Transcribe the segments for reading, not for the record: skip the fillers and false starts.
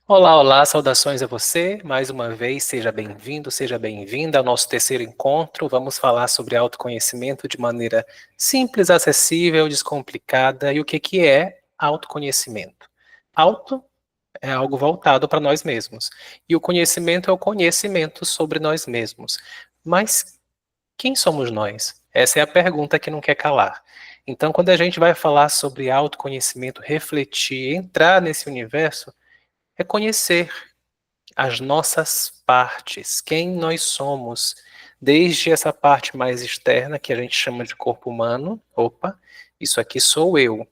Olá, olá, saudações a você. Mais uma vez, seja bem-vindo, seja bem-vinda ao nosso terceiro encontro. Vamos falar sobre autoconhecimento de maneira simples, acessível, descomplicada. E o que é autoconhecimento? Auto é algo voltado para nós mesmos. E o conhecimento é o conhecimento sobre nós mesmos. Mas quem somos nós? Essa é a pergunta que não quer calar. Então, quando a gente vai falar sobre autoconhecimento, refletir, entrar nesse universo, é conhecer as nossas partes, quem nós somos, desde essa parte mais externa, que a gente chama de corpo humano, opa, isso aqui sou eu,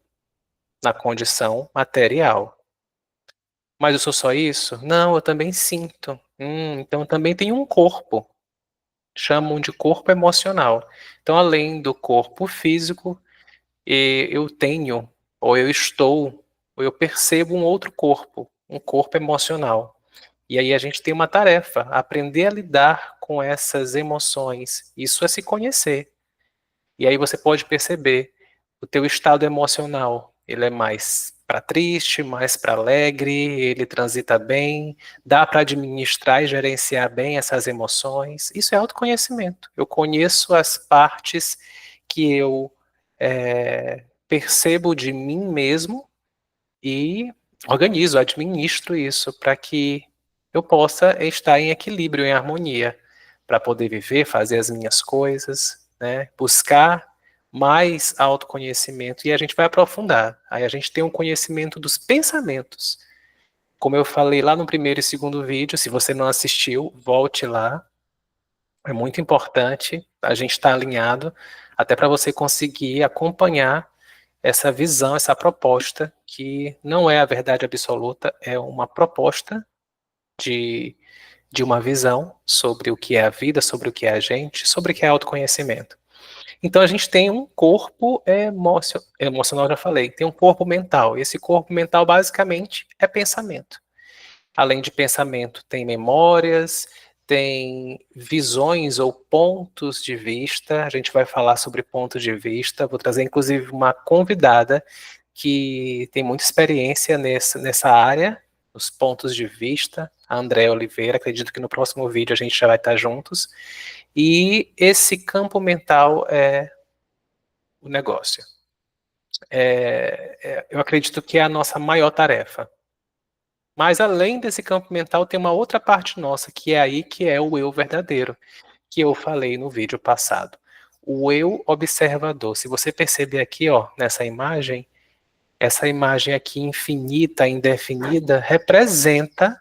na condição material. Mas eu sou só isso? Não, eu também sinto. Então eu também tenho um corpo, chamam de corpo emocional. Então, além do corpo físico, eu tenho, ou eu estou, ou eu percebo um corpo emocional. E aí a gente tem uma tarefa, aprender a lidar com essas emoções. Isso é se conhecer. E aí você pode perceber o teu estado emocional. Ele é mais para triste, mais para alegre, ele transita bem, dá para administrar e gerenciar bem essas emoções. Isso é autoconhecimento. Eu conheço as partes que eu percebo de mim mesmo e organizo, administro isso para que eu possa estar em equilíbrio, em harmonia, para poder viver, fazer as minhas coisas, né? Buscar mais autoconhecimento e a gente vai aprofundar. Aí a gente tem um conhecimento dos pensamentos. Como eu falei lá no primeiro e segundo vídeo, se você não assistiu, volte lá. É muito importante a gente estar alinhado, até para você conseguir acompanhar essa visão, essa proposta, que não é a verdade absoluta, é uma proposta de, de uma visão sobre o que é a vida, sobre o que é a gente, sobre o que é autoconhecimento. Então a gente tem um corpo emocional, já falei, tem um corpo mental. Esse corpo mental basicamente é pensamento. Além de pensamento, tem memórias, tem visões ou pontos de vista. A gente vai falar sobre pontos de vista. Vou trazer, inclusive, uma convidada que tem muita experiência nessa área, os pontos de vista, a Andréa Oliveira. Acredito que no próximo vídeo a gente já vai estar juntos. E esse campo mental é o negócio. Eu acredito que é a nossa maior tarefa. Mas além desse campo mental, tem uma outra parte nossa, que é aí que é o eu verdadeiro, que eu falei no vídeo passado. O eu observador. Se você perceber aqui, ó, nessa imagem, essa imagem aqui infinita, indefinida, representa,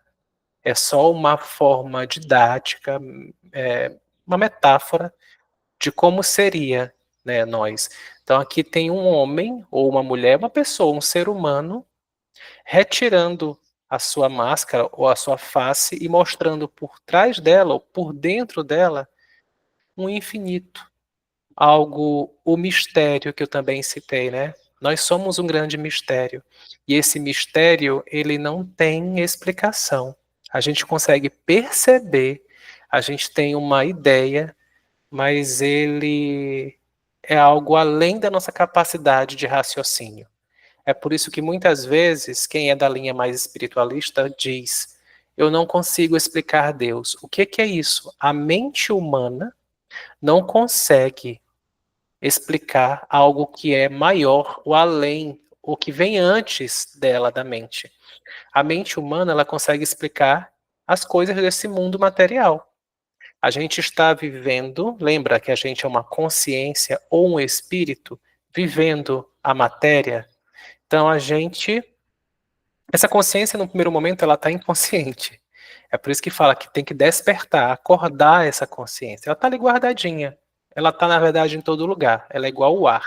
é só uma forma didática, uma metáfora de como seria, né, nós. Então aqui tem um homem ou uma mulher, uma pessoa, um ser humano, retirando a sua máscara ou a sua face e mostrando por trás dela ou por dentro dela um infinito, algo, o mistério que eu também citei, né? Nós somos um grande mistério. E esse mistério, ele não tem explicação. A gente consegue perceber, a gente tem uma ideia, mas ele é algo além da nossa capacidade de raciocínio. É por isso que muitas vezes quem é da linha mais espiritualista diz: eu não consigo explicar Deus. O que é isso? A mente humana não consegue explicar algo que é maior, o além, o que vem antes dela, da mente. A mente humana, ela consegue explicar as coisas desse mundo material. A gente está vivendo, lembra que a gente é uma consciência ou um espírito vivendo a matéria? Então a gente, essa consciência no primeiro momento ela está inconsciente. É por isso que fala que tem que despertar, acordar essa consciência. Ela está ali guardadinha. Ela está, na verdade, em todo lugar. Ela é igual o ar.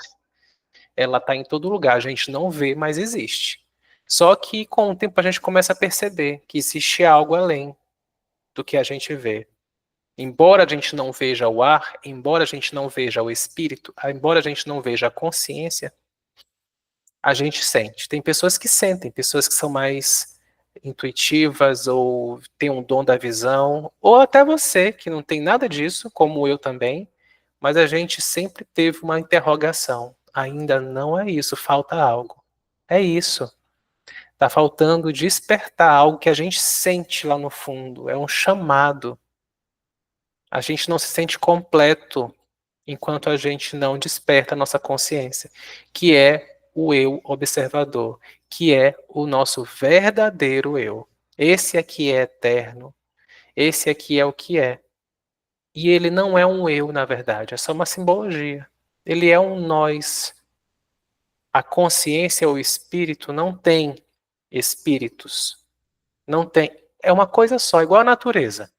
Ela está em todo lugar. A gente não vê, mas existe. Só que com o tempo a gente começa a perceber que existe algo além do que a gente vê. Embora a gente não veja o ar, embora a gente não veja o espírito, embora a gente não veja a consciência, a gente sente. Tem pessoas que sentem, pessoas que são mais intuitivas ou têm um dom da visão, ou até você que não tem nada disso, como eu também, mas a gente sempre teve uma interrogação. Ainda não é isso, falta algo. É isso. Está faltando despertar algo que a gente sente lá no fundo. É um chamado. A gente não se sente completo enquanto a gente não desperta a nossa consciência, que é o eu observador, que é o nosso verdadeiro eu. Esse aqui é eterno, esse aqui é o que é. E ele não é um eu, na verdade, é só uma simbologia. Ele é um nós. A consciência ou o espírito não tem espíritos. Não tem. É uma coisa só, igual a natureza.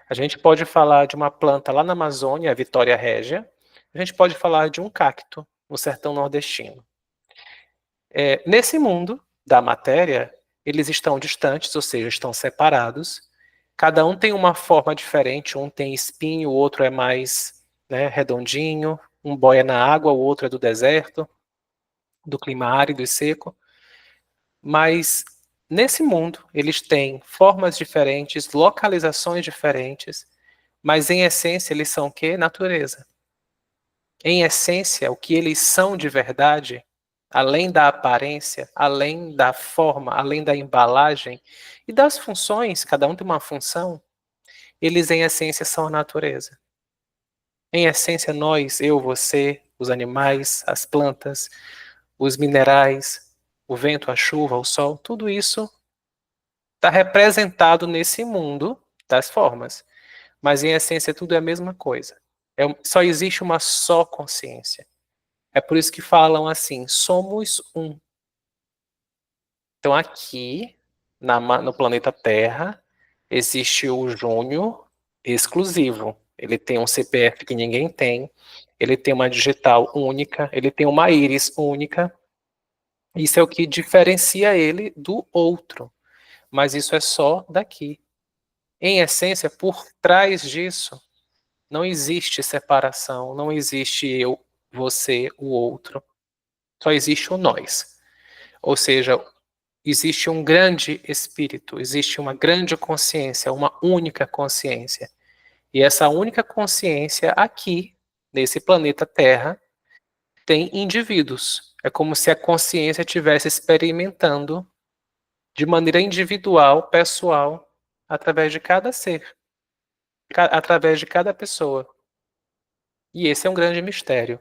A gente pode falar de uma planta lá na Amazônia, a Vitória régia. A gente pode falar de um cacto no sertão nordestino. Nesse mundo da matéria, eles estão distantes, ou seja, estão separados. Cada um tem uma forma diferente, um tem espinho, o outro é mais, né, redondinho, um boia na água, o outro é do deserto, do clima árido e seco. Mas nesse mundo, eles têm formas diferentes, localizações diferentes, mas em essência eles são o quê? Natureza. Em essência, o que eles são de verdade, além da aparência, além da forma, além da embalagem e das funções, cada um tem uma função, eles em essência são a natureza. Em essência, nós, eu, você, os animais, as plantas, os minerais, o vento, a chuva, o sol, tudo isso está representado nesse mundo das formas. Mas em essência tudo é a mesma coisa. Só existe uma só consciência. É por isso que falam assim, somos um. Então aqui, no planeta Terra, existe o Júnior exclusivo. Ele tem um CPF que ninguém tem, ele tem uma digital única, ele tem uma íris única. Isso é o que diferencia ele do outro. Mas isso é só daqui. Em essência, por trás disso, não existe separação, não existe eu, você, o outro. Só existe o nós. Ou seja, existe um grande espírito, existe uma grande consciência, uma única consciência. E essa única consciência aqui, nesse planeta Terra, tem indivíduos. É como se a consciência estivesse experimentando de maneira individual, pessoal, através de cada ser, através de cada pessoa. E esse é um grande mistério.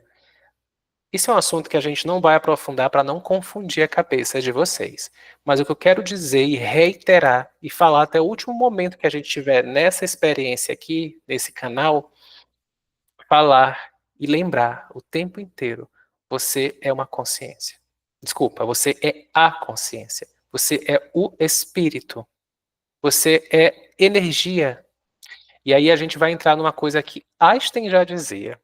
Isso é um assunto que a gente não vai aprofundar para não confundir a cabeça de vocês. Mas o que eu quero dizer e reiterar e falar até o último momento que a gente tiver nessa experiência aqui, nesse canal, falar e lembrar o tempo inteiro: você é uma consciência. Desculpa, você é a consciência. Você é o espírito. Você é energia. E aí a gente vai entrar numa coisa que Einstein já dizia.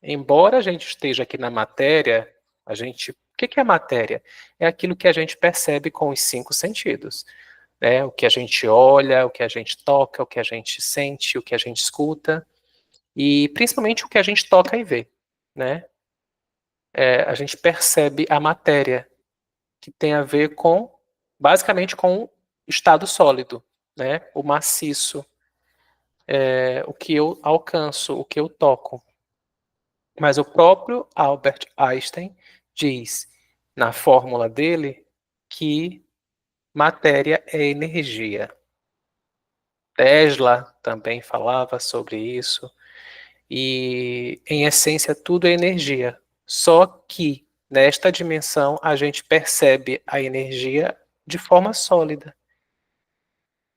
Embora a gente esteja aqui na matéria, o que é matéria? É aquilo que a gente percebe com os cinco sentidos, né? O que a gente olha, o que a gente toca, o que a gente sente, o que a gente escuta e principalmente o que a gente toca e vê, né? A gente percebe a matéria, que tem a ver com, basicamente, com o estado sólido, né? O maciço, o que eu alcanço, o que eu toco. Mas o próprio Albert Einstein diz na fórmula dele que matéria é energia. Tesla também falava sobre isso. E, em essência, tudo é energia. Só que, nesta dimensão, a gente percebe a energia de forma sólida.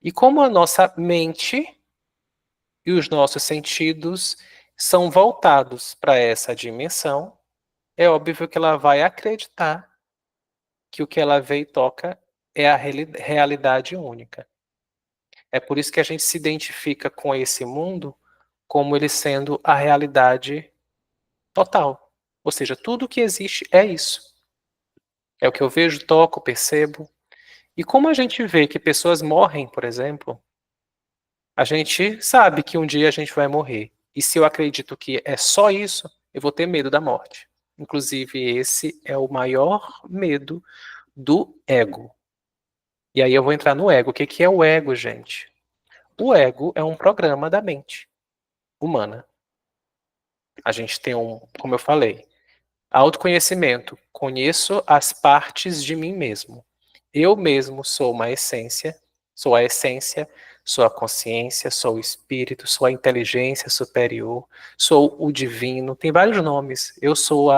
E como a nossa mente e os nossos sentidos são voltados para essa dimensão, é óbvio que ela vai acreditar que o que ela vê e toca é a realidade única. É por isso que a gente se identifica com esse mundo como ele sendo a realidade total. Ou seja, tudo que existe é isso. É o que eu vejo, toco, percebo. E como a gente vê que pessoas morrem, por exemplo, a gente sabe que um dia a gente vai morrer. E se eu acredito que é só isso, eu vou ter medo da morte. Inclusive, esse é o maior medo do ego. E aí eu vou entrar no ego. O que que é o ego, gente? O ego é um programa da mente humana. A gente tem como eu falei, autoconhecimento. Conheço as partes de mim mesmo. Eu mesmo sou uma essência, sou a essência, sou a consciência, sou o espírito, sou a inteligência superior, sou o divino, tem vários nomes. Eu sou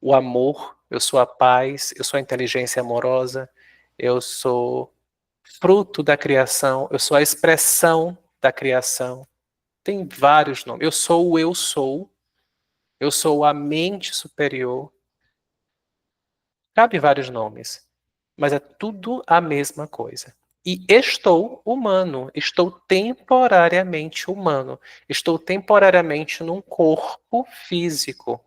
o amor, eu sou a paz, eu sou a inteligência amorosa, eu sou fruto da criação, eu sou a expressão da criação. Tem vários nomes. Eu sou a mente superior. Cabe vários nomes, mas é tudo a mesma coisa. E estou humano, estou temporariamente humano, estou temporariamente num corpo físico.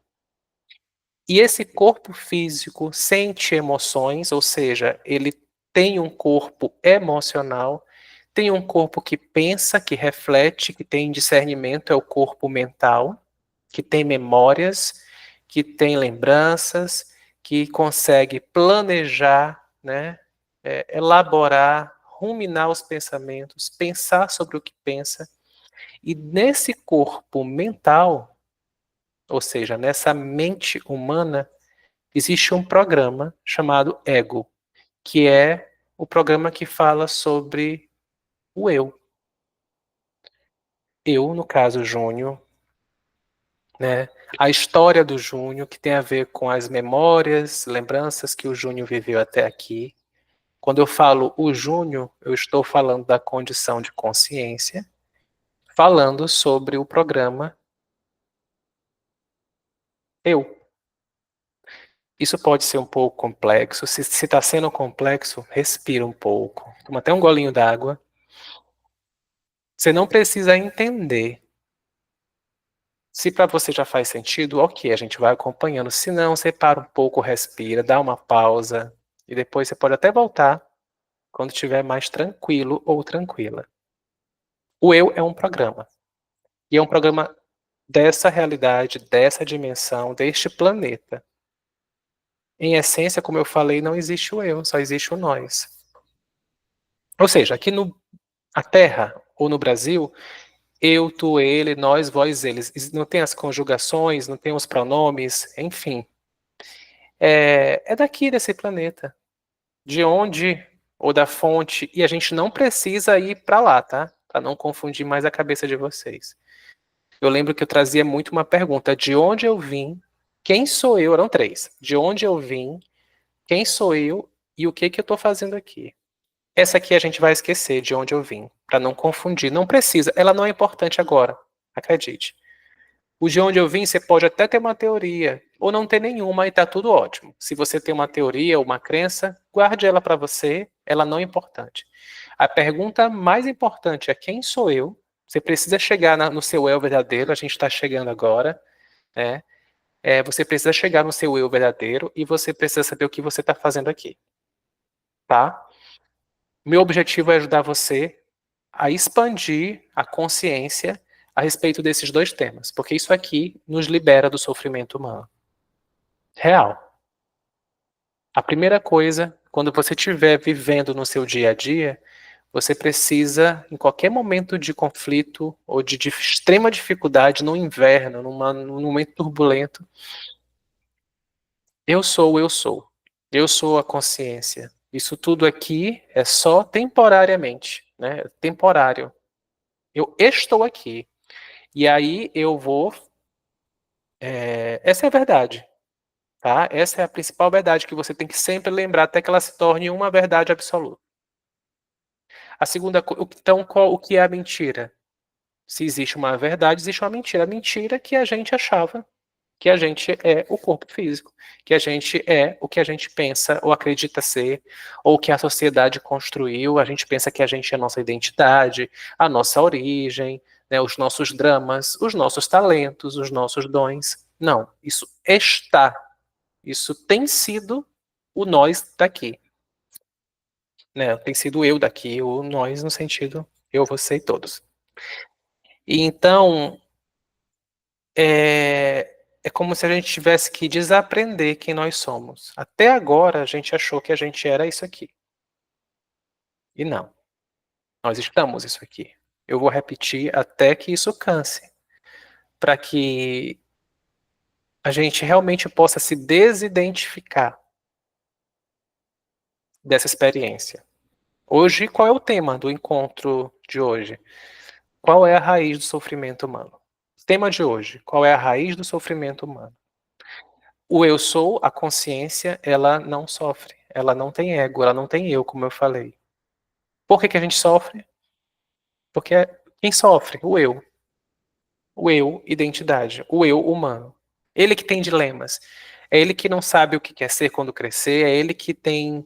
E esse corpo físico sente emoções, ou seja, ele tem um corpo emocional, tem um corpo que pensa, que reflete, que tem discernimento, é o corpo mental, que tem memórias, que tem lembranças, que consegue planejar, né, elaborar, ruminar os pensamentos, pensar sobre o que pensa. E nesse corpo mental, ou seja, nessa mente humana, existe um programa chamado Ego, que é o programa que fala sobre o eu. Eu, no caso, Júnior, né? A história do Júnior, que tem a ver com as memórias, lembranças que o Júnior viveu até aqui. Quando eu falo o Júnior, eu estou falando da condição de consciência, falando sobre o programa eu. Isso pode ser um pouco complexo. Se está sendo complexo, respira um pouco. Toma até um golinho d'água. Você não precisa entender. Se para você já faz sentido, ok, a gente vai acompanhando. Se não, você para um pouco, respira, dá uma pausa. E depois você pode até voltar quando estiver mais tranquilo ou tranquila. O eu é um programa. E é um programa dessa realidade, dessa dimensão, deste planeta. Em essência, como eu falei, não existe o eu, só existe o nós. Ou seja, aqui no a Terra ou no Brasil, eu, tu, ele, nós, vós, eles. Não tem as conjugações, não tem os pronomes, enfim. É daqui desse planeta. De onde ou da fonte, e a gente não precisa ir para lá, tá? Para não confundir mais a cabeça de vocês. Eu lembro que eu trazia muito uma pergunta: de onde eu vim? Quem sou eu? Eram três. De onde eu vim? Quem sou eu? E o que que eu estou fazendo aqui? Essa aqui a gente vai esquecer de onde eu vim, para não confundir. Não precisa, ela não é importante agora, acredite. O de onde eu vim, você pode até ter uma teoria, ou não ter nenhuma e tá tudo ótimo. Se você tem uma teoria ou uma crença, guarde ela para você, ela não é importante. A pergunta mais importante é quem sou eu? Você precisa chegar no seu eu verdadeiro, a gente está chegando agora, né? Você precisa chegar no seu eu verdadeiro e você precisa saber o que você está fazendo aqui, tá? Meu objetivo é ajudar você a expandir a consciência a respeito desses dois temas, porque isso aqui nos libera do sofrimento humano. Real. A primeira coisa, quando você estiver vivendo no seu dia a dia, você precisa, em qualquer momento de conflito ou de extrema dificuldade, no inverno, num momento turbulento, eu sou, eu sou. Eu sou a consciência. Isso tudo aqui é só temporariamente, né? Temporário. Eu estou aqui. E aí eu vou. Essa é a verdade, tá? Essa é a principal verdade que você tem que sempre lembrar até que ela se torne uma verdade absoluta. A segunda, então, o que é a mentira? Se existe uma verdade, existe uma mentira. A mentira é que a gente achava que a gente é o corpo físico, que a gente é o que a gente pensa ou acredita ser, ou que a sociedade construiu. A gente pensa que a gente é a nossa identidade, a nossa origem, né, os nossos dramas, os nossos talentos, os nossos dons. Não, isso está. Isso tem sido o nós daqui. Né? Tem sido eu daqui, o nós no sentido eu, você e todos. E então, é como se a gente tivesse que desaprender quem nós somos. Até agora a gente achou que a gente era isso aqui. E não, nós estamos isso aqui. Eu vou repetir até que isso canse, para que a gente realmente possa se desidentificar. dessa experiência. Hoje, qual é o tema do encontro de hoje? Qual é a raiz do sofrimento humano? Tema de hoje, qual é a raiz do sofrimento humano? O eu sou, a consciência, ela não sofre, ela não tem ego, ela não tem eu, como eu falei. Por que a gente sofre? Porque quem sofre? O eu. O eu, identidade. O eu humano. Ele que tem dilemas. É ele que não sabe o que quer ser quando crescer, é ele que tem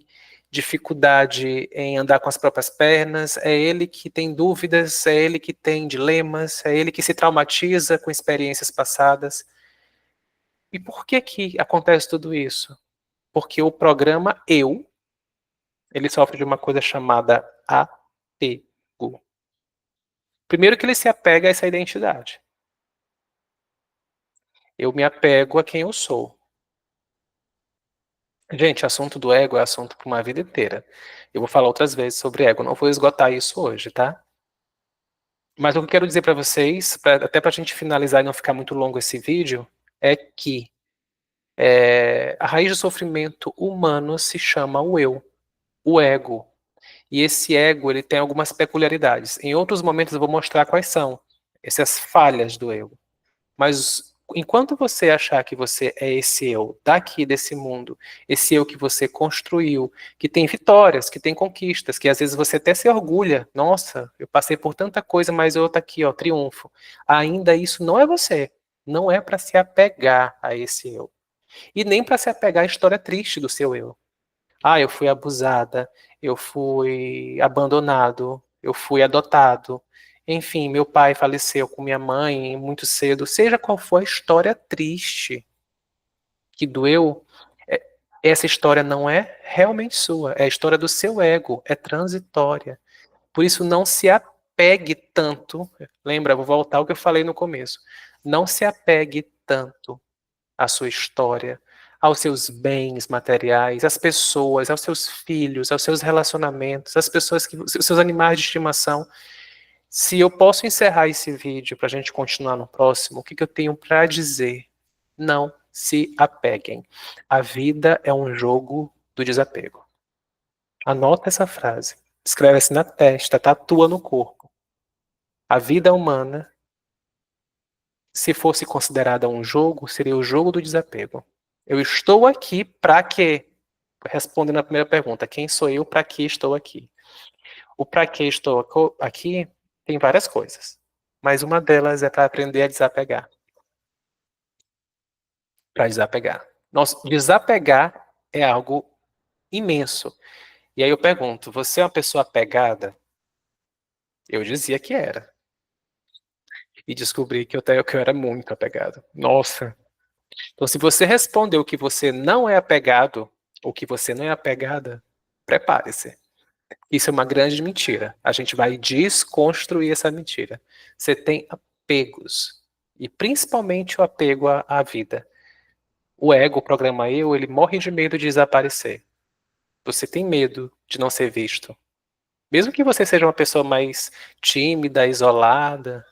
dificuldade em andar com as próprias pernas, é ele que tem dúvidas, é ele que tem dilemas, é ele que se traumatiza com experiências passadas. E por que acontece tudo isso? Porque o programa eu, ele sofre de uma coisa chamada apego. Primeiro que ele se apega a essa identidade. Eu me apego a quem eu sou. Gente, assunto do ego é assunto para uma vida inteira. Eu vou falar outras vezes sobre ego, não vou esgotar isso hoje, tá? Mas o que eu quero dizer para vocês, até para a gente finalizar e não ficar muito longo esse vídeo, é que a raiz do sofrimento humano se chama o eu, o ego. E esse ego, ele tem algumas peculiaridades. Em outros momentos eu vou mostrar quais são essas falhas do ego. Mas enquanto você achar que você é esse eu daqui desse mundo, esse eu que você construiu, que tem vitórias, que tem conquistas, que às vezes você até se orgulha, nossa, eu passei por tanta coisa, mas eu tô aqui, ó, triunfo. Ainda isso não é você. Não é para se apegar a esse eu. E nem para se apegar à história triste do seu eu. Ah, eu fui abusada, eu fui abandonado, eu fui adotado. Enfim, meu pai faleceu com minha mãe muito cedo. Seja qual for a história triste que doeu, é- essa história não é realmente sua, é a história do seu ego, é transitória. Por isso, não se apegue tanto. Lembra, vou voltar ao que eu falei no começo. Não se apegue tanto à sua história, aos seus bens materiais, às pessoas, aos seus filhos, aos seus relacionamentos, às pessoas que, os seus animais de estimação. Se eu posso encerrar esse vídeo para a gente continuar no próximo, o que eu tenho para dizer? Não se apeguem. A vida é um jogo do desapego. Anota essa frase. Escreve assim na testa, tatua no corpo. A vida humana, se fosse considerada um jogo, seria o jogo do desapego. Eu estou aqui para quê? Respondendo a primeira pergunta, quem sou eu, para que estou aqui? O para que estou aqui tem várias coisas, mas uma delas é para aprender a desapegar. Para desapegar. Nossa, desapegar é algo imenso. E aí eu pergunto, você é uma pessoa apegada? Eu dizia que era. E descobri que eu era muito apegado. Nossa. Então, se você respondeu que você não é apegado, ou que você não é apegada, prepare-se. Isso é uma grande mentira. A gente vai desconstruir essa mentira. Você tem apegos. E principalmente o apego à vida. O ego, o programa eu, ele morre de medo de desaparecer. Você tem medo de não ser visto. Mesmo que você seja uma pessoa mais tímida, isolada,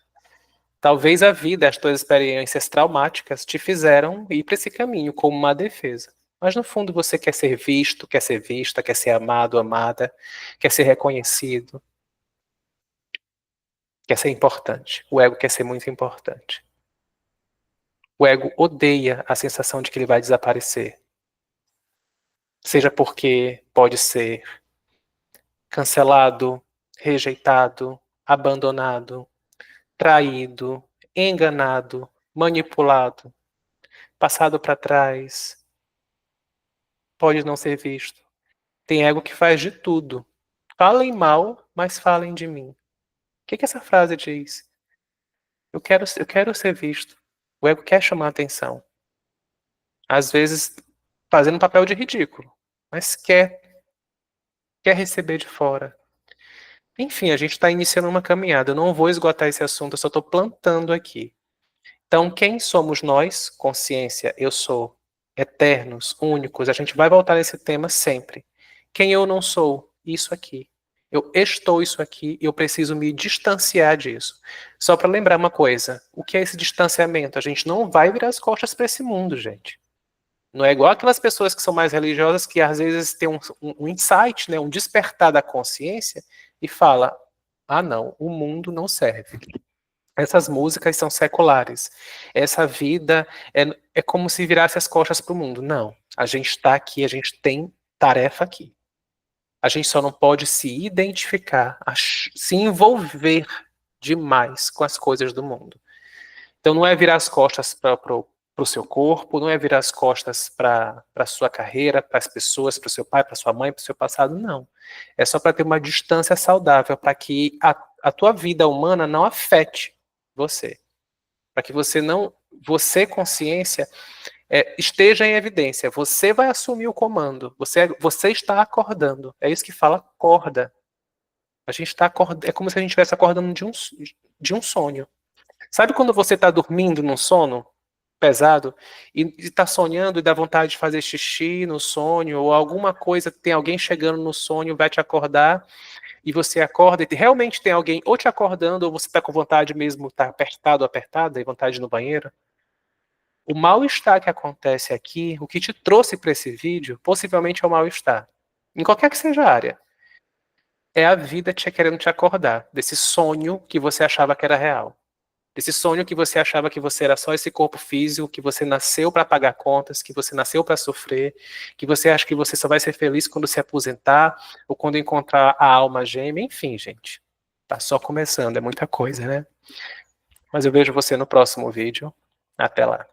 talvez a vida, as suas experiências traumáticas te fizeram ir para esse caminho como uma defesa. Mas no fundo você quer ser visto, quer ser vista, quer ser amado, amada, quer ser reconhecido, quer ser importante. O ego quer ser muito importante. O ego odeia a sensação de que ele vai desaparecer. Seja porque pode ser cancelado, rejeitado, abandonado, traído, enganado, manipulado, passado para trás, pode não ser visto. Tem ego que faz de tudo. Falem mal, mas falem de mim. O que essa frase diz? Eu quero ser visto. O ego quer chamar atenção. Às vezes fazendo papel de ridículo, mas quer receber de fora. Enfim, a gente está iniciando uma caminhada. Eu não vou esgotar esse assunto, eu só estou plantando aqui. Então, quem somos nós? Consciência, eu sou. Eternos, únicos. A gente vai voltar nesse tema sempre. Quem eu não sou? Isso aqui. Eu estou isso aqui e eu preciso me distanciar disso. Só para lembrar uma coisa: o que é esse distanciamento? A gente não vai virar as costas para esse mundo, gente. Não é igual aquelas pessoas que são mais religiosas que às vezes têm um insight, né, um despertar da consciência e fala, ah não, o mundo não serve. Essas músicas são seculares. Essa vida é como se virasse as costas para o mundo. Não, a gente está aqui, a gente tem tarefa aqui. A gente só não pode se identificar, se envolver demais com as coisas do mundo. Então não é virar as costas para o seu corpo, não é virar as costas para a sua carreira, para as pessoas, para o seu pai, para sua mãe, para o seu passado, não. É só para ter uma distância saudável, para que a tua vida humana não afete você. Para que você, consciência, esteja em evidência. Você vai assumir o comando. Você está acordando. É isso que fala acorda. A gente está acordando. É como se a gente estivesse acordando de um sonho. Sabe quando você está dormindo num sono pesado e está sonhando e dá vontade de fazer xixi no sonho ou alguma coisa, tem alguém chegando no sonho, vai te acordar e você acorda e realmente tem alguém ou te acordando ou você está com vontade mesmo, está apertado ou apertada e vontade de ir no banheiro? O mal-estar que acontece aqui, o que te trouxe para esse vídeo, possivelmente é o mal-estar. Em qualquer que seja a área. É a vida querendo te acordar desse sonho que você achava que era real. Desse sonho que você achava que você era só esse corpo físico, que você nasceu para pagar contas, que você nasceu para sofrer, que você acha que você só vai ser feliz quando se aposentar ou quando encontrar a alma gêmea, enfim, gente. Tá só começando, é muita coisa, né? Mas eu vejo você no próximo vídeo. Até lá.